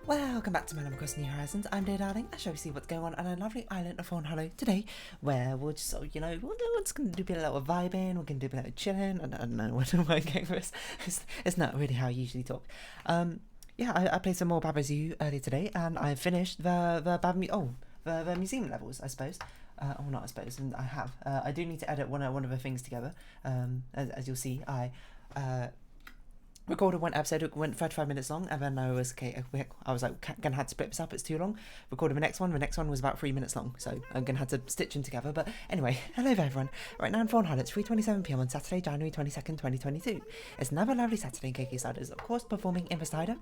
Welcome back to Melon Across New Horizons. I'm Dear Darling. I shall we see what's going on a lovely island of Fawnhallow today, where we'll just sort of, we're just going to do a little vibing, we're going to do a little chilling. I don't know what I'm going for. It's not really how I usually talk. I played some more Baba's U earlier today, and I finished the museum levels, I suppose. Or not, I suppose, and I have. I do need to edit one of the things together. As you'll see, I recorded one episode, it went 35 minutes long, and then I was gonna have to split this up, it's too long. Recorded the next one was about 3 minutes long, so I'm gonna have to stitch them together. But anyway, hello there everyone. Right now in Fawnhallow, it's 3:27 PM on Saturday, January 22nd, 2022. It's another lovely Saturday in KK Sliders, of course, performing in the slider.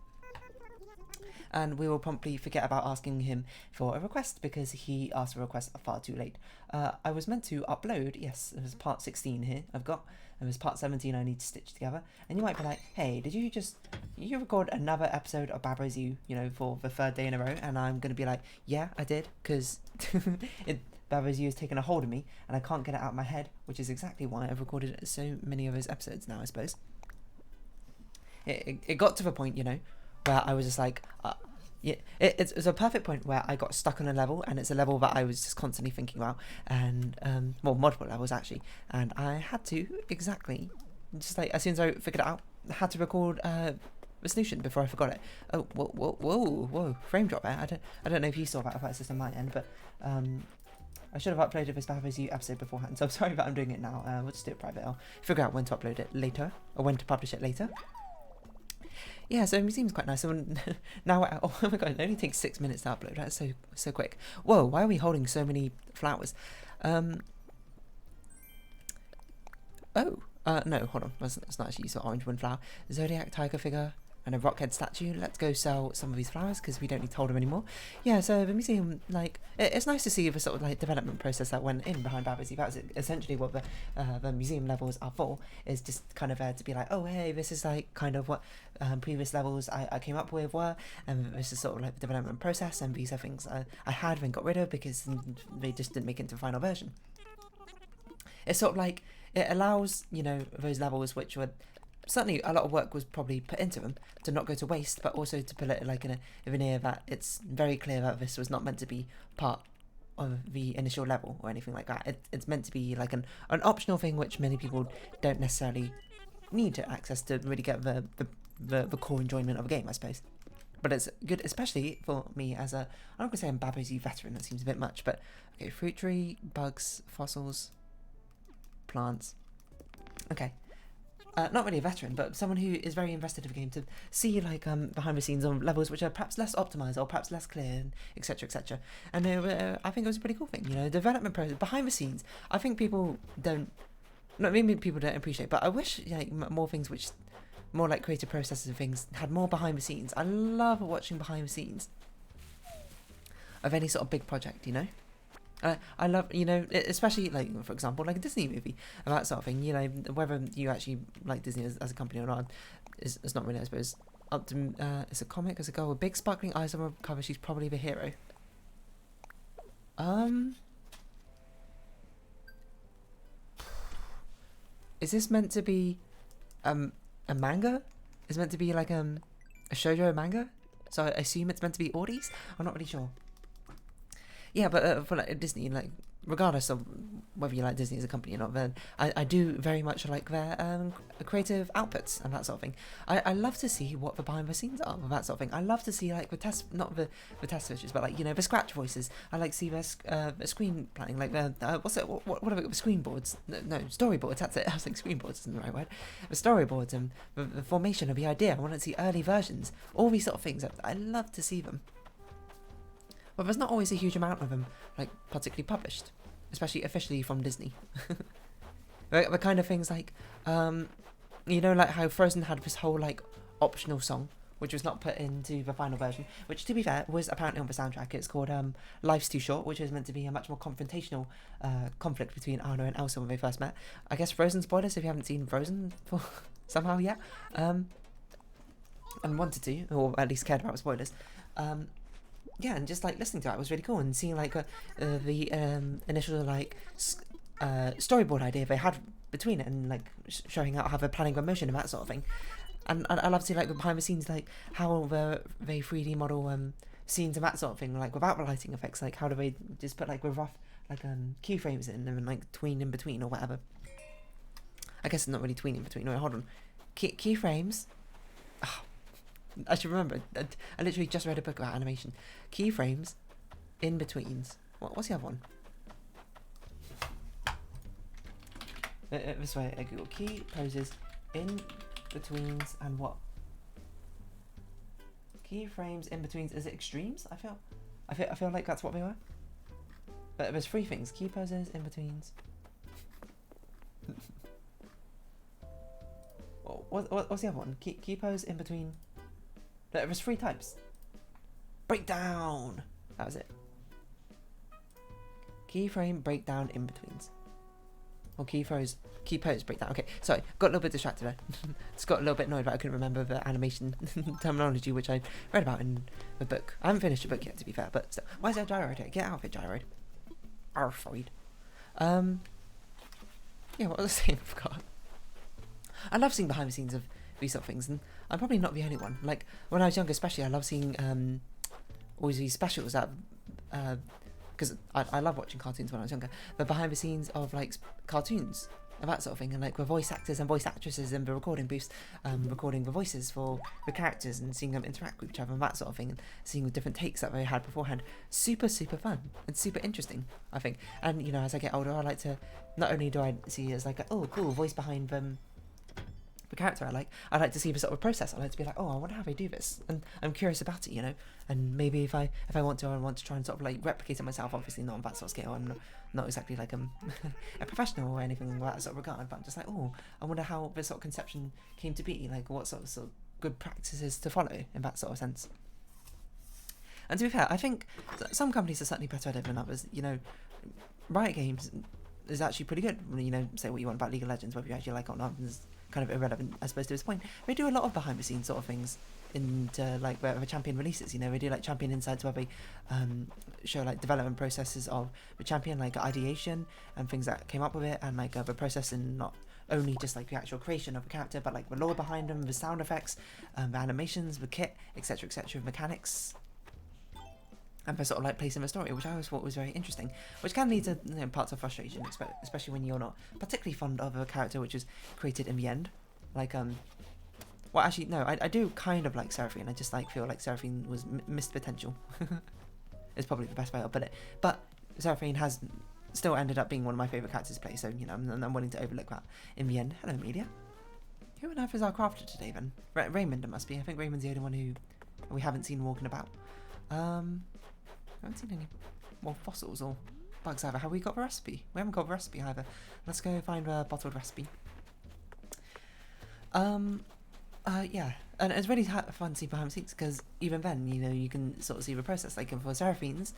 And we will promptly forget about asking him for a request because he asked for a request far too late. I was meant to upload, yes, it was part 16 here I've got, and there's part 17 I need to stitch together. And you might be like, hey, did you record another episode of Baba's U, for the third day in a row? And I'm going to be like, yeah, I did, because Baba's U has taken a hold of me, and I can't get it out of my head, which is exactly why I've recorded so many of those episodes now, I suppose. It got to the point, where I was just like, it's a perfect point where I got stuck on a level, and it's a level that I was just constantly thinking about, and multiple levels actually, and I had to just like as soon as I figured it out, I had to record the solution before I forgot it. Oh, whoa, frame drop there. I don't know if you saw that, if that's just on my end, but I should have uploaded this Baba's U episode beforehand, so I'm sorry that I'm doing it now. We'll just do it private. I'll figure out when to upload it later, or when to publish it later. Yeah, so it seems quite nice. So now, oh my god, it only takes 6 minutes to upload. That's so quick. Whoa, why are we holding so many flowers? No, hold on. It's not actually an orange one flower. Zodiac tiger figure and a rockhead statue. Let's go sell some of these flowers because we don't need to hold them anymore. Yeah, so the museum, it's nice to see the sort of development process that went in behind Baba's U. That's essentially what the museum levels are for, is just kind of there to be like, oh hey, this is kind of what previous levels I came up with were, and this is sort of the development process, and these are things I had and got rid of because they just didn't make it into the final version. It's sort of it allows, those levels which were certainly a lot of work was probably put into them to not go to waste, but also to put it in a veneer that it's very clear that this was not meant to be part of the initial level or anything like that. It's meant to be an optional thing which many people don't necessarily need to access to really get the core enjoyment of a game, I suppose. But it's good, especially for me as I'm not going to say I'm Baba's U veteran, that seems a bit much, but okay, fruit tree, bugs, fossils, plants. Okay. Not really a veteran, but someone who is very invested in the game, to see behind the scenes on levels which are perhaps less optimized or perhaps less clear, etc, etc. And I think it was a pretty cool thing, development process behind the scenes. I think people don't, not maybe people don't appreciate, but I wish more things which, more creative processes and things had more behind the scenes. I love watching behind the scenes of any sort of big project, I love, especially for example, a Disney movie, and that sort of thing. Whether you actually like Disney as a company or not is not really, I suppose, up to. It's a comic. As a girl with big sparkling eyes on her cover, she's probably the hero. Is this meant to be a manga? Is it meant to be a shoujo manga? So I assume it's meant to be Audis? I'm not really sure. Yeah, but for Disney, regardless of whether you like Disney as a company or not, then I do very much like their creative outputs and that sort of thing. I love to see what the behind the scenes are with that sort of thing. I love to see the test, not the test switches, but the scratch voices. I like to see their screen planning, what are the screen boards? No, storyboards. That's it. I was screen boards isn't the right word. The storyboards and the formation of the idea. I want to see early versions. All these sort of things. I love to see them. But there's not always a huge amount of them, particularly published, especially officially from Disney. The kind of things how Frozen had this whole optional song, which was not put into the final version, which to be fair was apparently on the soundtrack. It's called Life's Too Short, which is meant to be a much more confrontational conflict between Anna and Elsa when they first met. I guess Frozen spoilers if you haven't seen Frozen for somehow yet, and wanted to, or at least cared about spoilers. Yeah, and just listening to that was really cool, and seeing the initial storyboard idea they had between it, and showing out how they're planning their motion and that sort of thing. And I love to see like the behind the scenes, like how they 3D model scenes and that sort of thing, like without the lighting effects. Like how do they just put like with rough like keyframes in and like tween in between or whatever. I guess it's not really tween in between. No, hold on. Keyframes. Oh, I should remember. I literally just read a book about animation. Keyframes, in betweens. What's the other one? This way, I Google key poses, in betweens, and what? Keyframes, in betweens. Is it extremes? I feel like that's what they were. But there's 3 things: key poses, in betweens. What's the other one? Key pose, in between. There's 3 types. Breakdown. That was it. Keyframe, breakdown, in betweens. Or key pose, breakdown. Okay, sorry, got a little bit distracted there. Just got a little bit annoyed that I couldn't remember the animation terminology, which I read about in the book. I haven't finished the book yet, to be fair, but still. Why is there a gyroid here? Get out of it, gyroid. Arfoid. Yeah, what was I saying? I forgot. I love seeing behind the scenes of these sort of things, and I'm probably not the only one. Like, when I was younger especially, I love seeing always these specials that because I love watching cartoons when I was younger, but behind the scenes of like cartoons and that sort of thing, and like with voice actors and voice actresses in the recording booths, recording the voices for the characters and seeing them interact with each other and that sort of thing, and seeing the different takes that they had beforehand. Super fun and super interesting, I think. And you know, as I get older, I like to, not only do I see it as like oh cool voice behind them, the character I like to see the sort of process. I like to be like, oh, I wonder how they do this, and I'm curious about it, you know. And maybe if I want to, I want to try and sort of like replicate it myself. Obviously not on that sort of scale. I'm not exactly like a professional or anything in that sort of regard, but I'm just like, oh, I wonder how this sort of conception came to be. Like what sort of good practices to follow in that sort of sense. And to be fair, I think some companies are certainly better at it than others. You know, Riot Games is actually pretty good. You know, say what you want about League of Legends, whether you actually like it or not, is kind of irrelevant, I suppose, to this point. They do a lot of behind the scenes sort of things into like where the champion releases. You know, they do like champion insights where they show like development processes of the champion, like ideation and things that came up with it, and like the process in not only just like the actual creation of a character, but like the lore behind them, the sound effects, the animations, the kit, etc., mechanics, and for sort of like placing the story, which I always thought was very interesting, which can lead to, you know, parts of frustration, especially when you're not particularly fond of a character which is created in the end. Like well, actually no, I do kind of like Seraphine. I just like feel like Seraphine was missed potential. Is probably the best way I'll put it. But Seraphine has still ended up being one of my favourite characters to play, so you know I'm willing to overlook that in the end. Hello, media. Who on earth is our crafter today then? Raymond, it must be. I think Raymond's the only one who we haven't seen walking about. I haven't seen any more fossils or bugs either. Have we got the recipe? We haven't got the recipe either. Let's go find a bottled recipe. Yeah, and it's really fun to see behind the scenes, because even then, you know, you can sort of see the process. Like for Seraphine's,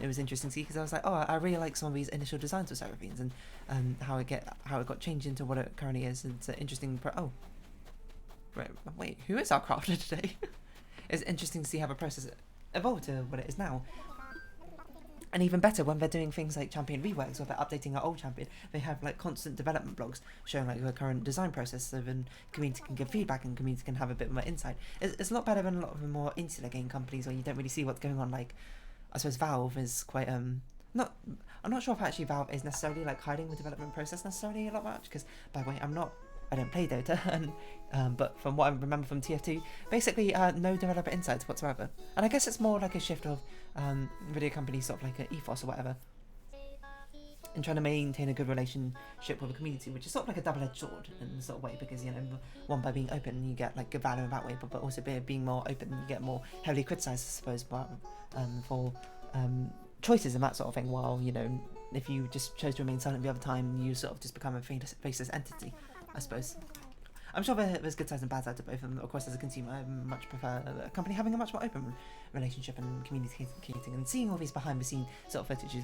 it was interesting to see, because I was like, oh, I really like some of these initial designs for Seraphine's, and how it got changed into what it currently is. It's an interesting. Oh, right. Wait, who is our crafter today? It's interesting to see how the process evolved to what it is now. And even better, when they're doing things like champion reworks, or they're updating our old champion, they have like constant development blogs showing like the current design process, so then community can give feedback and community can have a bit more insight. It's a lot better than a lot of the more insular game companies where you don't really see what's going on. Like, I suppose Valve is quite I'm not sure if actually Valve is necessarily like hiding the development process necessarily a lot much, because by the way, I don't play Dota, and but from what I remember from TF2, basically no developer insights whatsoever. And I guess it's more like a shift of video companies sort of like an ethos or whatever, and trying to maintain a good relationship with the community, which is sort of like a double-edged sword in a sort of way, because, you know, one, by being open, you get like good value in that way, but also being more open, you get more heavily criticised, I suppose, for choices and that sort of thing, while, you know, if you just chose to remain silent the other time, you sort of just become a faceless entity, I suppose. I'm sure there's good sides and bad sides to both, and of course as a consumer I much prefer a company having a much more open relationship and communicating and seeing all these behind the scenes sort of footage,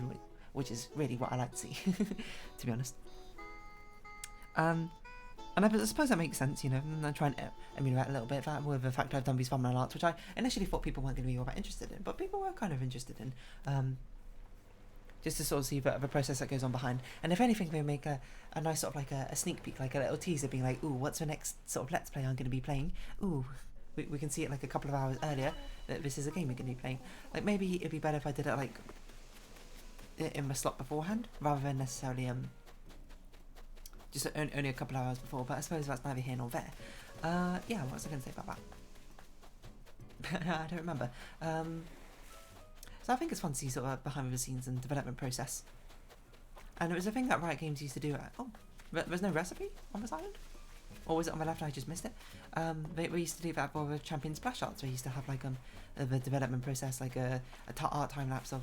which is really what I like to see, to be honest. And I suppose that makes sense, you know, and I'm trying to emulate a little bit of that with the fact I've done these thumbnail arts, which I initially thought people weren't going to be all that interested in, but people were kind of interested in. just to sort of see the process that goes on behind. And if anything, we make a nice sort of like a sneak peek, like a little teaser, being like, ooh, what's the next sort of Let's Play I'm going to be playing? Ooh, we can see it like a couple of hours earlier that this is a game we're going to be playing. Like, maybe it'd be better if I did it like in my slot beforehand, rather than necessarily just only a couple of hours before. But I suppose that's neither here nor there. Yeah, what was I going to say about that? I don't remember. So I think it's fun to see sort of behind the scenes and development process. And it was a thing that Riot Games used to do. There's no recipe on this island? Or was it on my left and I just missed it? We used to do that for the Champion Splash Arts. We used to have like the development process, like a art time lapse of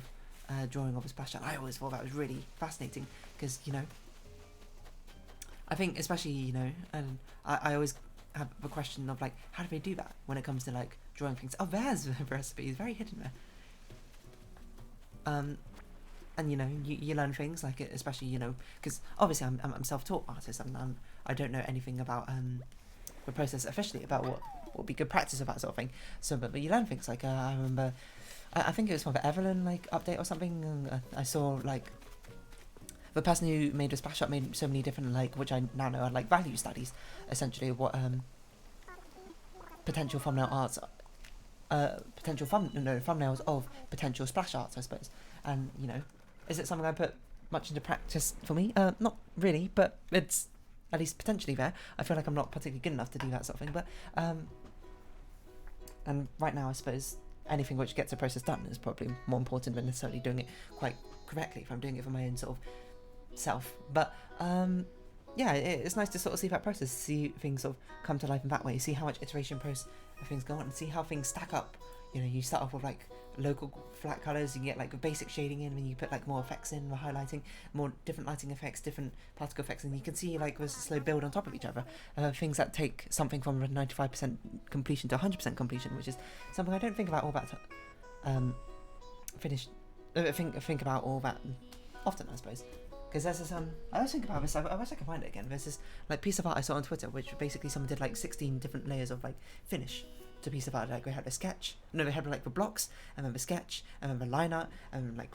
drawing of a splash art. I always thought that was really fascinating because, you know, I think especially, you know, and I always have the question of like, how do they do that when it comes to like drawing things? Oh, there's the recipe. It's very hidden there. And you know, you learn things like it, especially, you know, because obviously I'm self-taught artist and I don't know anything about the process officially about what would be good practice of that sort of thing. So, but you learn things like I remember, I think it was from the Evelyn like update or something. I saw like the person who made the splash up made so many different like, which I now know are like value studies, essentially of what potential thumbnail arts. Thumbnails of potential splash arts, I suppose. And, you know, is it something I put much into practice for me? Not really, but it's at least potentially there. I feel like I'm not particularly good enough to do that sort of thing, but and right now I suppose anything which gets a process done is probably more important than necessarily doing it quite correctly if I'm doing it for my own sort of self. But yeah, it's nice to sort of see that process, see things sort of come to life in that way, see how much iteration process things go on, and see how things stack up. You know, you start off with like local flat colours, you get like basic shading in, and you put like more effects in, more highlighting, more different lighting effects, different particle effects, and you can see like there's a slow build on top of each other. Things that take something from 95% completion to 100% completion, which is something I don't think about all that think about all that often, I suppose. Because there's this, I always think about this, I wish I could find it again. There's this like piece of art I saw on Twitter, which basically someone did like 16 different layers of like finish to a piece of art. Like we had a sketch, no, they had like the blocks, and then the sketch, and then the line art, and then like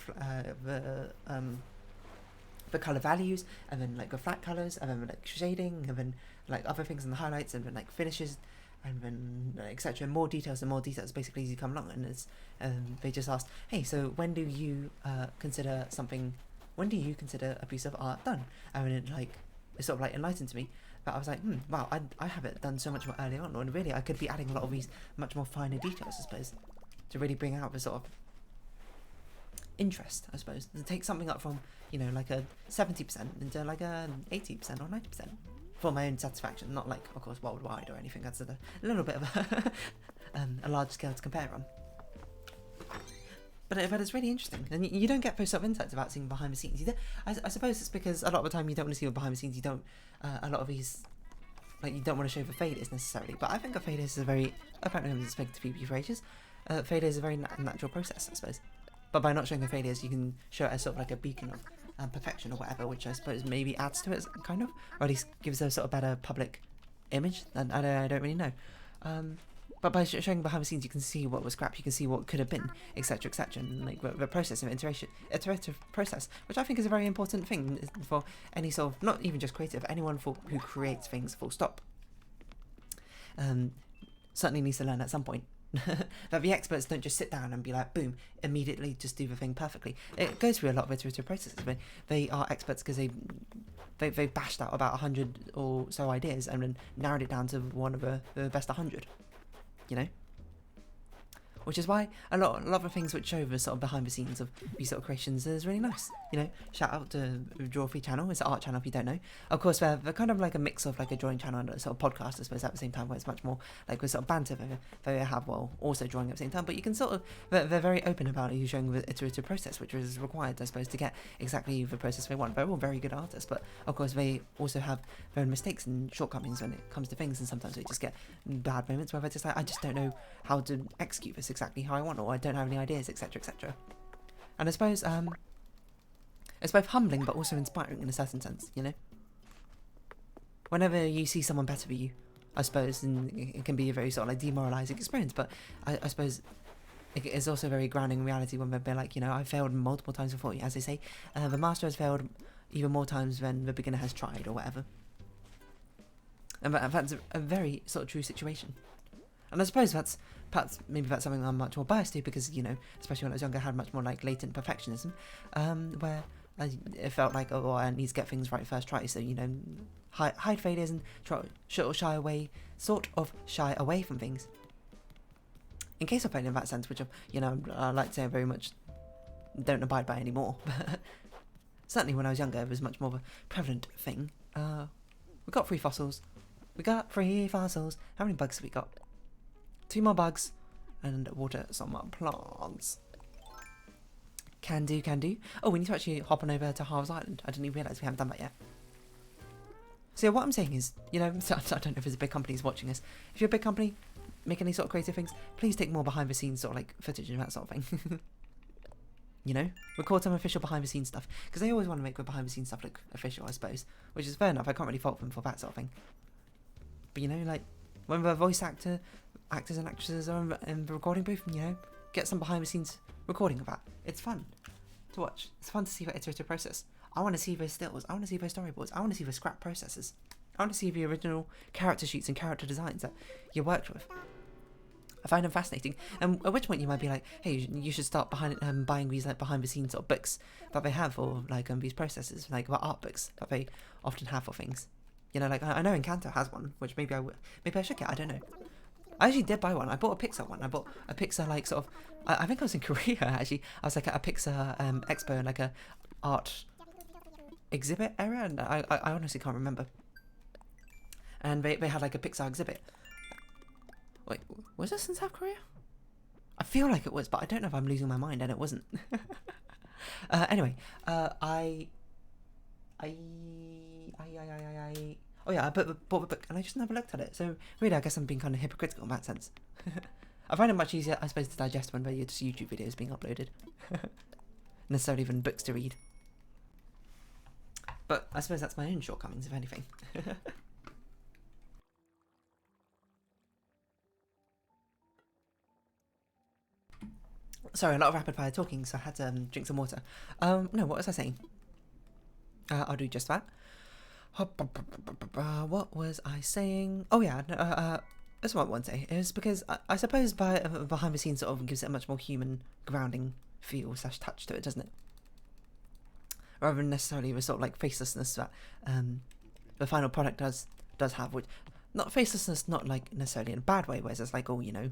the color values, and then like the flat colors, and then like shading, and then like other things in the highlights, and then like finishes, and then etc. More details and more details basically as you come along. And it's they just asked, hey, so when do you consider a piece of art done? And it sort of like enlightened to me. But I was like, wow, I have it done so much more early on, and really I could be adding a lot of these much more finer details, I suppose, to really bring out the sort of interest, I suppose, to take something up from, you know, like a 70% into like a 80% or 90% for my own satisfaction, not like, of course, worldwide or anything. That's a little bit of a large scale to compare on. But it's really interesting, and you don't get those sort of insights about seeing behind the scenes. I suppose it's because a lot of the time you don't want to see the behind the scenes. You don't a lot of these, like, you don't want to show the failures necessarily. But I think a failure is a very, apparently I've been speaking to people for ages. Failure is a very natural process, I suppose. But by not showing the failures, you can show it as sort of like a beacon of perfection or whatever, which I suppose maybe adds to it, kind of, or at least gives a sort of better public image. And I don't really know. But by showing behind the scenes, you can see what was scrapped, you can see what could have been, etc., etc., and like the process of iterative process, which I think is a very important thing for any sort of, not even just creative, anyone who creates things, full stop. Certainly needs to learn at some point. That the experts don't just sit down and be like, boom, immediately just do the thing perfectly. It goes through a lot of iterative processes. They are experts because they've bashed out about 100 or so ideas and then narrowed it down to one of the best 100. You know, which is why a lot of the things which show the sort of behind the scenes of these sort of creations is really nice. You know, shout out to Draw Free channel. It's an art channel if you don't know. Of course, they're kind of like a mix of like a drawing channel and a sort of podcast, I suppose, at the same time, where it's much more like with sort of banter they have while also drawing at the same time. But you can sort of, they're very open about you showing the iterative process, which is required, I suppose, to get exactly the process they want. They're all very good artists, but of course they also have their own mistakes and shortcomings when it comes to things, and sometimes they just get bad moments where they're just like, I just don't know how to execute this exactly how I want, or I don't have any ideas, etc., etc. And I suppose it's both humbling but also inspiring in a certain sense, you know. Whenever you see someone better than you, I suppose, and it can be a very sort of like demoralising experience, but I suppose it is also very grounding in reality when they're like, you know, I've failed multiple times before. As they say, the master has failed even more times than the beginner has tried, or whatever. And that's a very sort of true situation. And I suppose that's maybe that's something I'm much more biased to, because, you know, especially when I was younger, I had much more like latent perfectionism, where it felt like, oh, I need to get things right first try. So, you know, hide failures and shy away from things. In case of failure in that sense, which, you know, I like to say I very much don't abide by anymore. But certainly when I was younger, it was much more of a prevalent thing. We got 3 fossils. How many bugs have we got? 2 more bugs. And water some plants. Can do. Oh, we need to actually hop on over to Harv's Island. I didn't even realise we haven't done that yet. So what I'm saying is, you know, I don't know if there's a big companies watching us. If you're a big company, make any sort of creative things, please take more behind the scenes sort of like footage and that sort of thing. You know, record some official behind the scenes stuff, because they always want to make the behind the scenes stuff look official, I suppose, which is fair enough. I can't really fault them for that sort of thing. But, you know, like when the voice actors and actresses are in the recording booth, you know, get some behind the scenes recording of that. It's fun to watch. It's fun to see that iterative process. I want to see those stills. I want to see those storyboards. I want to see the scrap processes. I want to see the original character sheets and character designs that you worked with. I find them fascinating. And at which point you might be like, hey, you should start buying these like behind the scenes sort of books that they have for like these processes, like art books that they often have for things. You know, like I know Encanto has one, which maybe I should get. I don't know. I actually did buy one. I bought a Pixar one. I bought a Pixar like sort of. I think I was in Korea actually. I was like at a Pixar expo and like a art exhibit area, and I honestly can't remember. And they had like a Pixar exhibit. Wait, was this in South Korea? I feel like it was, but I don't know if I'm losing my mind, and it wasn't. Anyway, I bought the book, and I just never looked at it. So really, I guess I'm being kind of hypocritical in that sense. I find it much easier, I suppose, to digest when there are just YouTube videos being uploaded, necessarily than books to read. But I suppose that's my own shortcomings, if anything. Sorry, a lot of rapid fire talking, so I had to drink some water. No, what was I saying? I'll do just that. What was I saying? Oh yeah, that's what I want to say. It was because I suppose behind the scenes sort of gives it a much more human grounding feel / touch to it, doesn't it? Rather than necessarily the sort of like facelessness that the final product does have, which not facelessness, not like necessarily in a bad way, whereas it's like, oh, you know,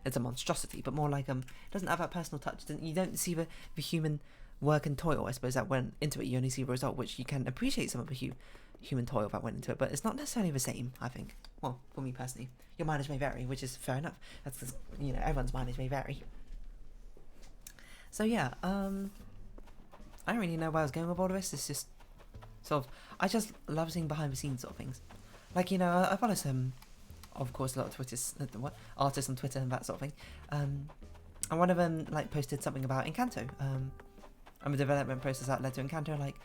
it's a monstrosity, but more like doesn't have that personal touch. You don't see the human work and toil, I suppose, that went into it. You only see the result, which you can appreciate some of the human toil that went into it, but it's not necessarily the same, I think. Well, for me personally, your mileage may vary, which is fair enough. That's because, you know, everyone's mileage may vary. So yeah, I don't really know where I was going with all of this. It's just sort of, I just love seeing behind the scenes sort of things. Like, you know, I follow some, of course, a lot of artists on Twitter and that sort of thing. And one of them like posted something about Encanto. And the development process that led to Encanto, like,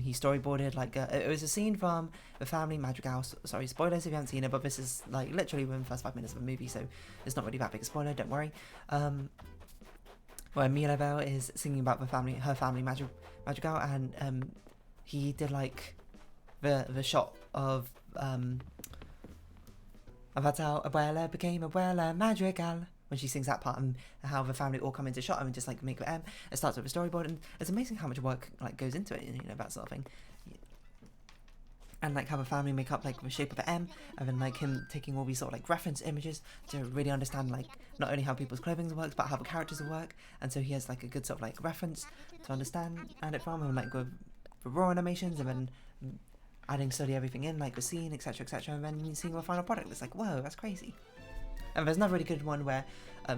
he storyboarded, like, it was a scene from The Family Madrigal. Sorry, spoilers if you haven't seen it, but this is, like, literally within the first 5 minutes of the movie, so it's not really that big a spoiler, don't worry. Where Mia Lavelle is singing about her family Madrigal, and he did, like, the shot of that's how Abuela became Abuela Madrigal, when she sings that part, and how the family all come into shot and just like make it starts with a storyboard, and it's amazing how much work like goes into it, you know, that sort of thing. And like how the family make up like the shape of an M, and then like him taking all these sort of like reference images to really understand like not only how people's clothing works, but how the characters work. And so he has like a good sort of like reference to understand and it from, and like with the raw animations, and then adding slowly everything in, like the scene, etc, and then seeing the final product. It's like, whoa, that's crazy. And there's another really good one where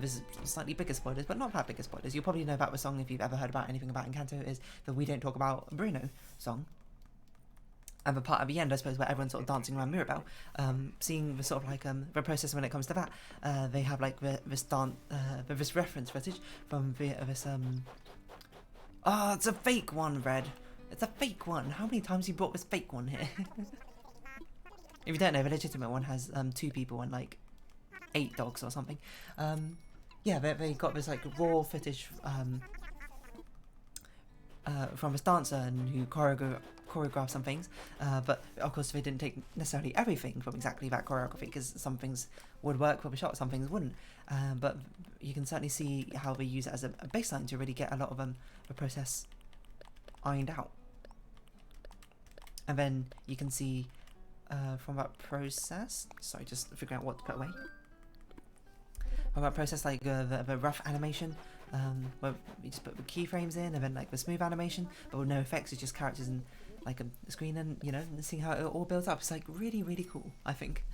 this is slightly bigger spoilers, but not that bigger spoilers. You'll probably know about the song if you've ever heard about anything about Encanto, is the We Don't Talk About Bruno song. And the part at the end, I suppose, where everyone's sort of dancing around Mirabelle, seeing the sort of like the process when it comes to that. They have like this reference footage from this oh, it's a fake one, Red. It's a fake one. How many times you brought this fake one here? If you don't know, the legitimate one has 2 people and like 8 dogs or something. yeah, they got this like raw footage from this dancer and who choreographed some things, but of course they didn't take necessarily everything from exactly that choreography, because some things would work for the shot, some things wouldn't. But you can certainly see how they use it as a baseline to really get a lot of the process ironed out. And then you can see from that process, sorry, just figuring out what to put away. From that process, like the rough animation, where you just put the keyframes in, and then like the smooth animation, but with no effects, it's just characters and like a screen, and you know, and seeing how it all builds up. It's like really, really cool, I think.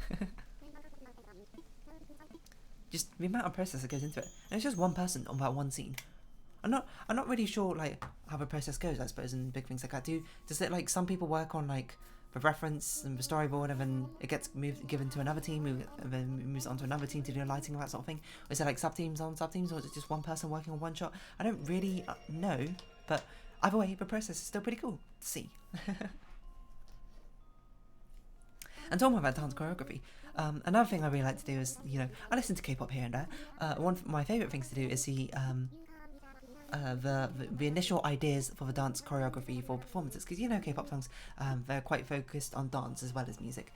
Just the amount of process that goes into it, and it's just one person on that one scene. I'm not really sure like how the process goes, I suppose, and big things like that. Does it like some people work on like the reference and the storyboard, and then it gets given to another team, and then moves on to another team to do lighting and that sort of thing? Or is it like sub teams on sub teams, or is it just one person working on one shot? I don't really know, but either way, the process is still pretty cool to see. And talking about dance choreography, another thing I really like to do is, you know, I listen to K-pop here and there. One of my favourite things to do is see the initial ideas for the dance choreography for performances, because you know K-pop songs, they're quite focused on dance as well as music.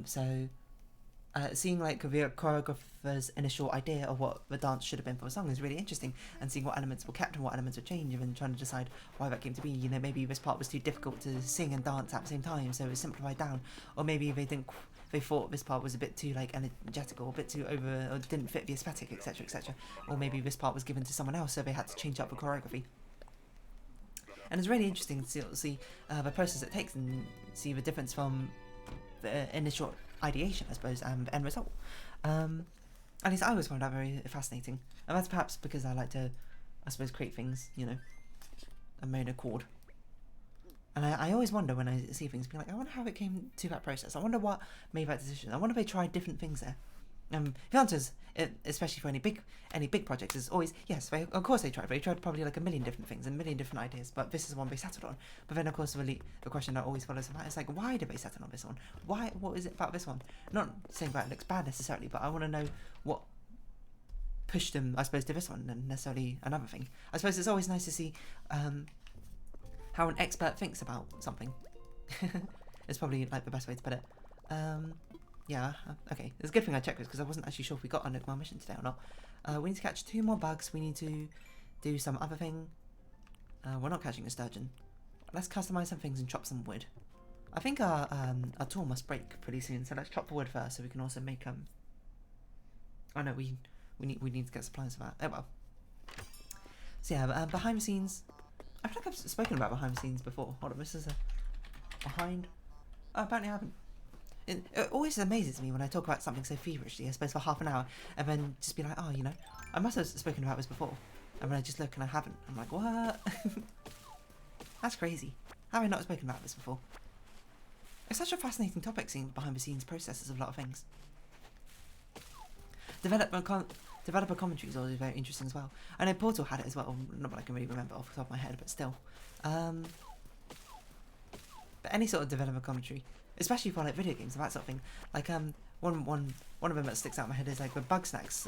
So seeing like the choreographer's initial idea of what the dance should have been for a song is really interesting, and seeing what elements were kept and what elements were changed, and trying to decide why that came to be. You know, maybe this part was too difficult to sing and dance at the same time, so it was simplified down, or maybe they thought this part was a bit too like energetic, or a bit too over, or didn't fit the aesthetic, etc, etc. Or maybe this part was given to someone else, so they had to change up the choreography. And it's really interesting to see the process it takes, and see the difference from the initial ideation, I suppose, and end result. At least I always found that very fascinating, and that's perhaps because I like to, I suppose, create things, you know, of my own accord. And I always wonder when I see things, be like, I wonder how it came to that process. I wonder what made that decision. I wonder if they tried different things there. The answer is, especially for any big projects, is always yes. Of course they tried. They tried probably like a million different things, a million different ideas, but this is one they settled on. But then of course the question that always follows from that is like, why did they settle on this one? Why? What is it about this one? Not saying that it looks bad necessarily, but I want to know what pushed them, I suppose, to this one, and necessarily another thing. I suppose it's always nice to see how an expert thinks about something. It's probably like the best way to put it. Yeah, okay. It's a good thing I checked this, because I wasn't actually sure if we got on our mission today or not. We need to catch 2 more bugs. We need to do some other thing. We're not catching a sturgeon. Let's customize some things and chop some wood. I think our tool must break pretty soon, so let's chop the wood first, so we can also make oh no, we need to get supplies for that. Oh well. So yeah, behind the scenes. I feel like I've spoken about behind the scenes before. Hold on, this is a behind. Oh, apparently I haven't. It always amazes me when I talk about something so feverishly, I suppose, for half an hour, and then just be like, oh, you know, I must have spoken about this before. And when I just look and I haven't, I'm like, what? That's crazy. How have I not spoken about this before? It's such a fascinating topic, seeing behind the scenes processes of a lot of things. Developer commentary is always very interesting as well. I know Portal had it as well, not that I can really remember off the top of my head, but still. But any sort of developer commentary, especially for like video games and that sort of thing. Like one of them that sticks out in my head is like the Bug Snacks.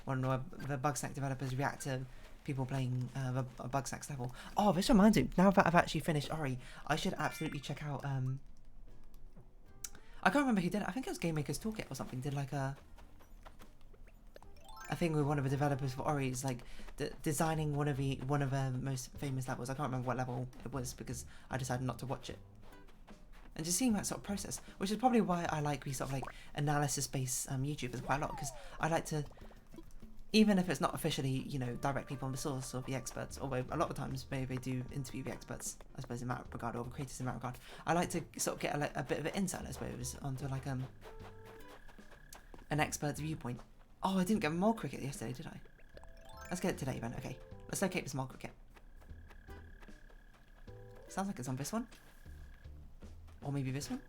One of the Bug Snack developers react to people playing a Bug Snacks level. Oh, this reminds me. Now that I've actually finished Ori, I should absolutely check out. I can't remember who did it. I think it was Game Maker's Toolkit or something. Did like a thing with one of the developers for Ori, is like designing one of the most famous levels. I can't remember what level it was, because I decided not to watch it. And just seeing that sort of process, which is probably why I like these sort of like analysis-based YouTubers quite a lot, because I like to, even if it's not officially, you know, directly from the source or the experts, although a lot of times they do interview the experts, I suppose, in that regard, or the creators in that regard, I like to sort of get a bit of an insight, I suppose, onto like an expert's viewpoint. Oh, I didn't get mole cricket yesterday, did I? Let's get it today then. Okay, let's locate this mole cricket. Sounds like it's on this one. Or maybe this one?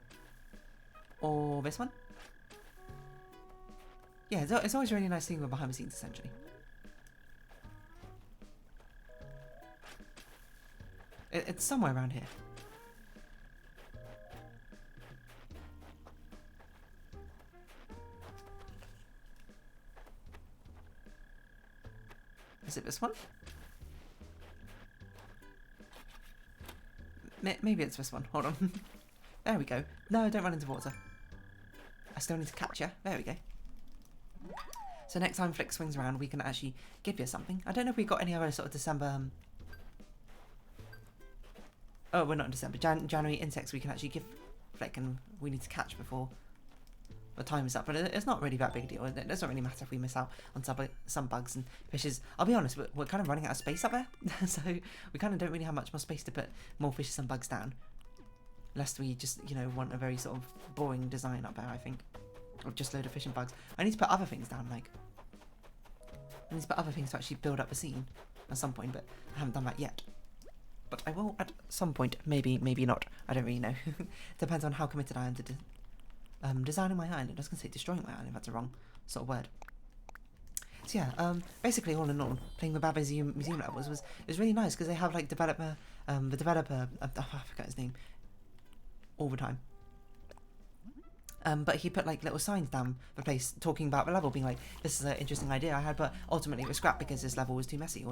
Or this one? Yeah, it's always really nice seeing the behind the scenes, essentially. It's somewhere around here. Is it this one? Maybe it's this one. Hold on. There we go. No, don't run into water. I still need to catch you. There we go. So next time Flick swings around, we can actually give you something. I don't know if we got any other sort of December... Oh, we're not in December. January insects we can actually give Flick, and we need to catch before the time is up. But it's not really that big a deal. It doesn't really matter if we miss out on some bugs and fishes. I'll be honest, we're kind of running out of space up there. So we kind of don't really have much more space to put more fishes and bugs down. Lest we just, you know, want a very sort of boring design up there, I think. Or just a load of fish and bugs. I need to put other things down, like... I need to put other things to actually build up the scene at some point, but I haven't done that yet. But I will at some point, maybe not. I don't really know. Depends on how committed I am to designing my island. I was going to say destroying my island, if that's a wrong sort of word. So yeah, basically all in all, playing the Babba's Museum levels was really nice, because they have like the developer, I forgot his name, all the time. But he put like little signs down the place talking about the level, being like, this is an interesting idea I had, but ultimately it was scrapped because this level was too messy,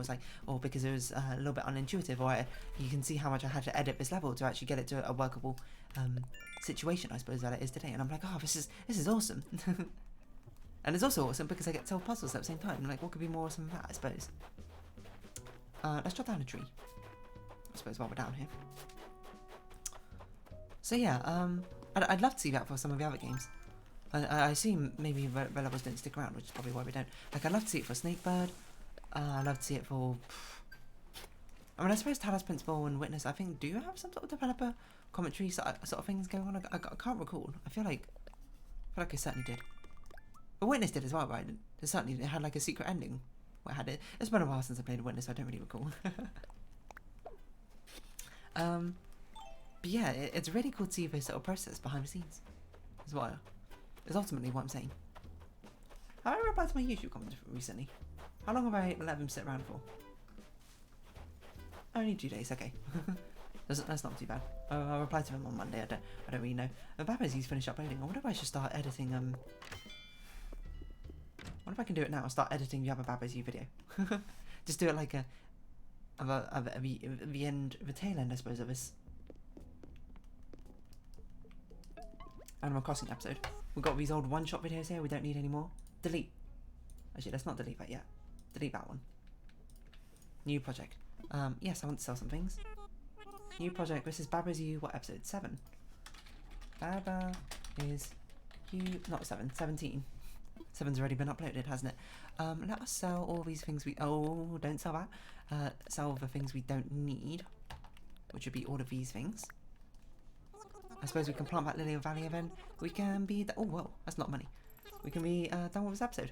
or because it was a little bit unintuitive, or you can see how much I had to edit this level to actually get it to a workable situation, I suppose, that it is today. And I'm like, oh, this is awesome. And it's also awesome because I get to solve puzzles at the same time. Like, what could be more awesome than that, I suppose? Let's chop down a tree, I suppose, while we're down here. So yeah, I'd love to see that for some of the other games. I assume maybe the levels don't stick around, which is probably why we don't. Like, I'd love to see it for Snakebird. I'd love to see it for... I mean, I suppose Talos Principle and Witness, I think, do have some sort of developer commentary sort of things going on? I can't recall. I feel like I certainly did. But Witness did as well, right? It certainly had like a secret ending. Where it had it. It's been a while since I played Witness, so I don't really recall. But yeah, it's really cool to see this sort of process behind the scenes as well. Is ultimately what I'm saying. Have I replied to my YouTube comments recently? How long have I let them sit around for? Only 2 days, okay. That's not too bad. I'll reply to them on Monday. I don't really know. Babba's finished uploading. I wonder if I should start editing. I wonder if I can do it now. I'll start editing the other Babba's video. Just do it like the end, the tail end, I suppose, of this Animal Crossing episode. We've got these old one-shot videos here. We don't need any more. Delete. Actually, let's not delete that yet. Delete that one. New project. Yes, I want to sell some things. New project. This is Babba's You. What episode? 7. Babba is You. Not 7. 17. 7's already been uploaded, hasn't it? Let us sell all these things we... Oh, don't sell that. Sell the things we don't need, which would be all of these things. I suppose we can plant that Lily of Valley event. We can be... Oh, whoa. That's not money. We can be done with this episode.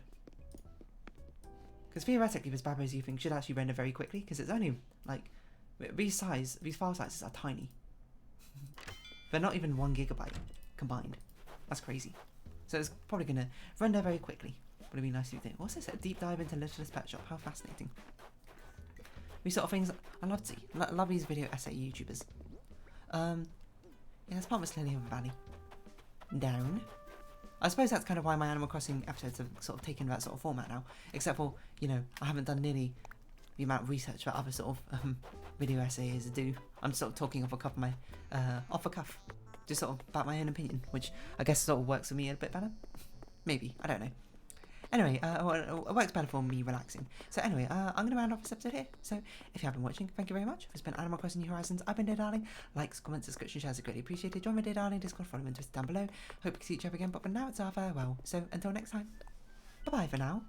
Because theoretically, this Babba's You thing should actually render very quickly, because it's only, like... These file sizes are tiny. They're not even 1 gigabyte combined. That's crazy. So it's probably going to render very quickly. Would it be nice to do? What's this? A deep dive into Littlest Pet Shop. How fascinating. These sort of things I love to see. Love these video essay YouTubers. Yeah, let's plant this Lily of the Valley. Down. I suppose that's kind of why my Animal Crossing episodes have sort of taken that sort of format now. Except for, you know, I haven't done nearly the amount of research that other sort of video essays do. I'm sort of talking off a cuff. Just sort of about my own opinion, which I guess sort of works for me a bit better. Maybe, I don't know. Anyway, it works better for me relaxing. So anyway, I'm going to round off this episode here. So if you have been watching, thank you very much. It's been Animal Crossing New Horizons. I've been Dear Darling. Likes, comments, subscription, shares are greatly appreciated. Join my Dear Darling Discord, follow me on Twitter down below. Hope to see each other again, but for now it's our farewell. So until next time, bye-bye for now.